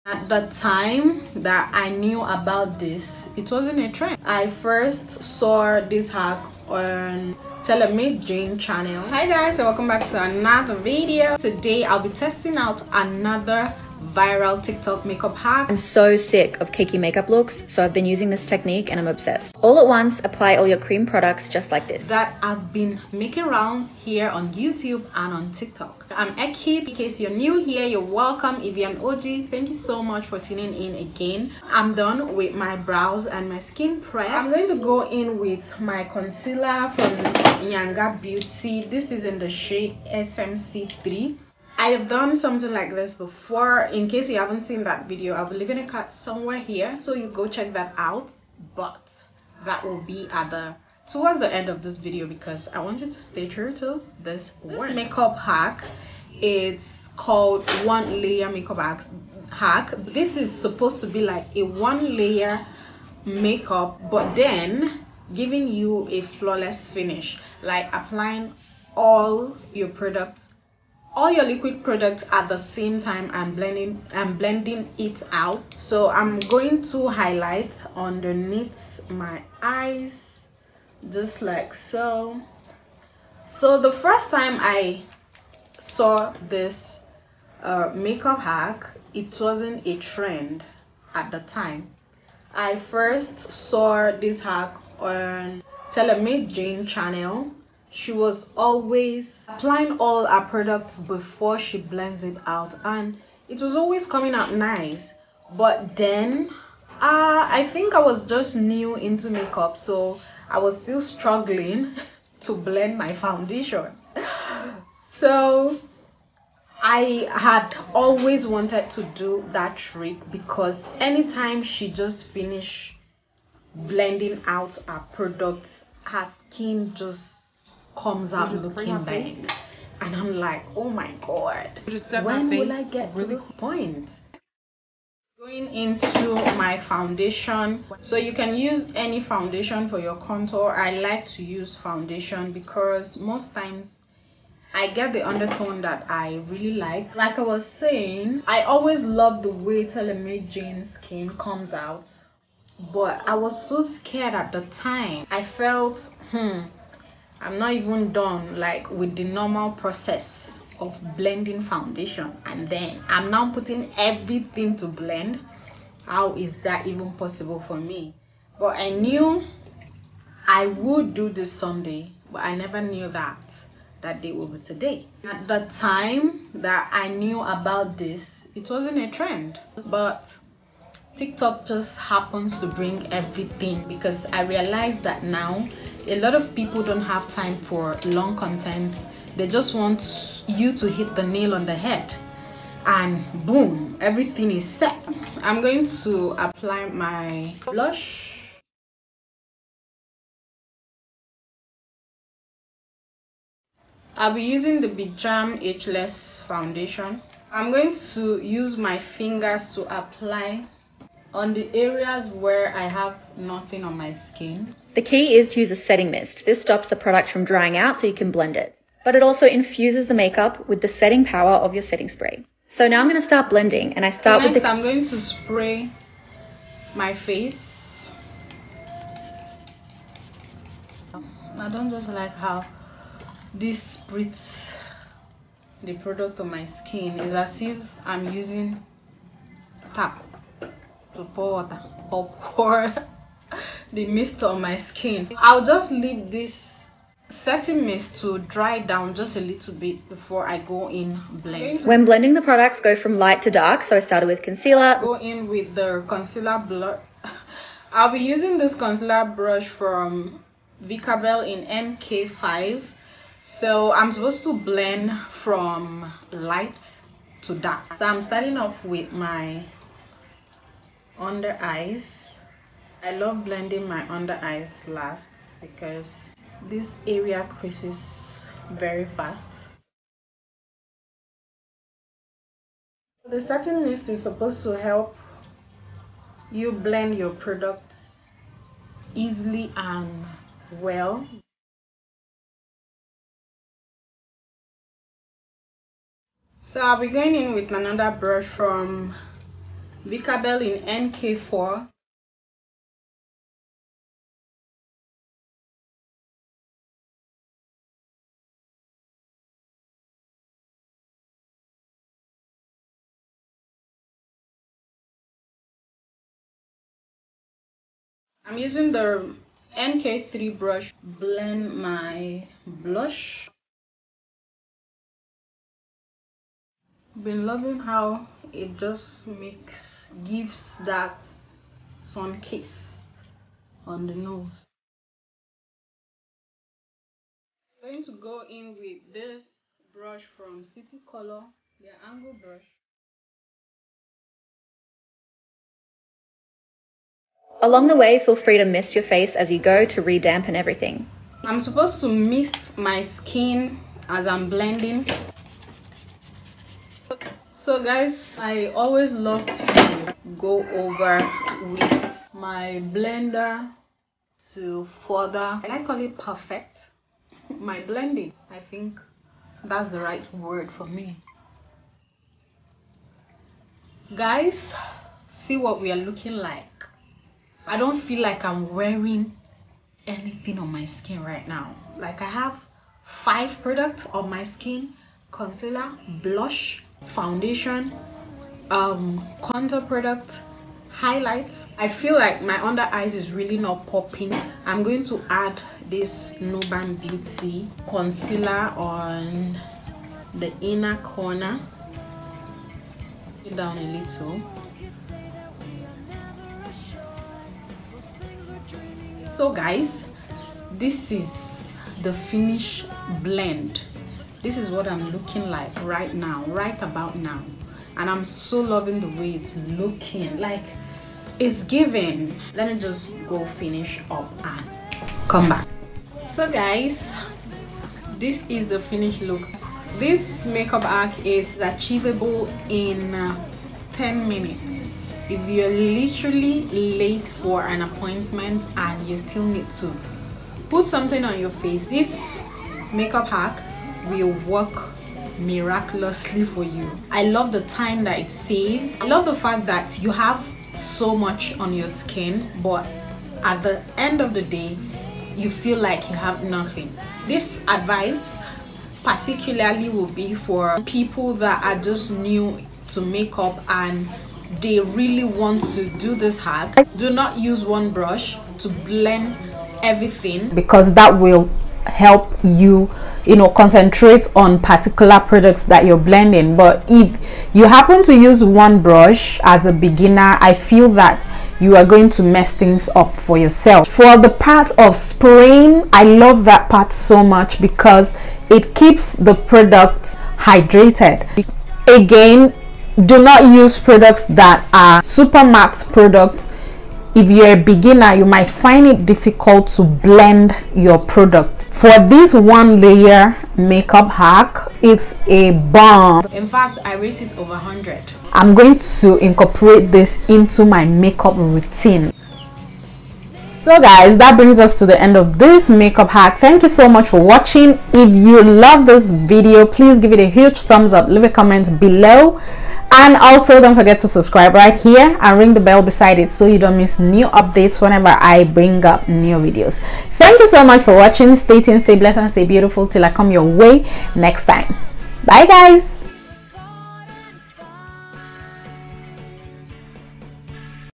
At the time that I knew about this, it wasn't a trend. I first saw this hack on Jane channel. Hi guys, and welcome back to another video. Today I'll be testing out another viral TikTok makeup hack. I'm so sick of cakey makeup looks, so I've been using this technique and I'm obsessed. All at once, apply all your cream products just like this. That has been making round here on YouTube and on TikTok. I'm Eki. In case you're new here, you're welcome. If you're an OG, thank you so much for tuning in again. I'm done with my brows and my skin prep. I'm going to go in with my concealer from Nyanga Beauty. This is in the shade SMC3. I have done something like this before. In case you haven't seen that video, I'll be leaving a card somewhere here, so you go check that out. But that will be at towards the end of this video because I want you to stay true to this makeup hack. It's called one layer makeup hack. This is supposed to be like a one layer makeup, but then giving you a flawless finish, like applying all your products, all your liquid products at the same time and blending it out. So I'm going to highlight underneath my eyes just like so. So the first time I saw this makeup hack, it wasn't a trend at the time. I first saw this hack on Jane channel. She was always applying all her products before she blends it out, and it was always coming out nice. But then I think I was just new into makeup, so I was still struggling to blend my foundation. So I had always wanted to do that trick because anytime she just finished blending out her products, her skin just comes out looking bang, and I'm like, oh my god, when will I get to this point? Going into my foundation, so you can use any foundation for your contour. I like to use foundation because most times I get the undertone that I really like. Like I was saying, I always love the way Jane's skin comes out, but I was so scared at the time. I felt I'm not even done like with the normal process of blending foundation, and then I'm now putting everything to blend. How is that even possible for me? But I knew I would do this someday, but I never knew that day will be today. At the time that I knew about this, it wasn't a trend, but TikTok just happens to bring everything, because I realized that now a lot of people don't have time for long content. They just want you to hit the nail on the head and boom, everything is set. I'm going to apply my blush. I'll be using the Becgarm Ageless foundation. I'm going to use my fingers to apply on the areas where I have nothing on my skin. The key is to use a setting mist. This stops the product from drying out so you can blend it. But it also infuses the makeup with the setting power of your setting spray. So now I'm going to start blending, and I start with I'm going to spray my face. I don't just like how this spritz the product on my skin. Is as if I'm using tap to pour water or pour the mist on my skin. I'll just leave this setting mist to dry down just a little bit before I go in blend. When blending the products, go from light to dark. So I started with concealer. Go in with the concealer blush. I'll be using this concealer brush from Becgarm in MK5. So I'm supposed to blend from light to dark. So I'm starting off with my under eyes. I love blending my under eyes last because this area creases very fast. The setting mist is supposed to help you blend your products easily and well. So I'll be going in with another brush from Becgarm in NK4. I'm using the NK3 brush, blend my blush. Been loving how it just gives that sun kiss on the nose. I'm going to go in with this brush from City Color, their angle brush. Along the way, feel free to mist your face as you go to re-dampen everything. I'm supposed to mist my skin as I'm blending. So guys, I always love to go over with my blender to further, I call it perfect my blending. I think that's the right word for me. Guys, see what we are looking like. I don't feel like I'm wearing anything on my skin right now. Like I have 5 products on my skin: concealer, blush, foundation, contour product, highlights. I feel like my under eyes is really not popping. I'm going to add this Nuban Beauty concealer on the inner corner, it down a little. So guys, this is the finished blend. This is what I'm looking like right now, right about now, and I'm so loving the way it's looking. Like, it's giving. Let me just go finish up and come back. So guys, this is the finished look. This makeup arc is achievable in 10 minutes. If you're literally late for an appointment and you still need to put something on your face, this makeup hack will work miraculously for you. I love the time that it saves. I love the fact that you have so much on your skin, but at the end of the day you feel like you have nothing. This advice particularly will be for people that are just new to makeup and they really want to do this hack. Do not use one brush to blend everything, because that will help you concentrate on particular products that you're blending. But if you happen to use one brush as a beginner, I feel that you are going to mess things up for yourself. For the part of spraying, I love that part so much because it keeps the product hydrated. Again, do not use products that are super matte products. If you're a beginner, you might find it difficult to blend your product. For this one layer makeup hack, it's a bomb. In fact, I rate it over 100. I'm going to incorporate this into my makeup routine. So guys, that brings us to the end of this makeup hack. Thank you so much for watching. If you love this video, please give it a huge thumbs up, leave a comment below, and also don't forget to subscribe right here and ring the bell beside it so you don't miss new updates whenever I bring up new videos. Thank you so much for watching. Stay tuned, stay blessed, and stay beautiful till I come your way next time. Bye guys.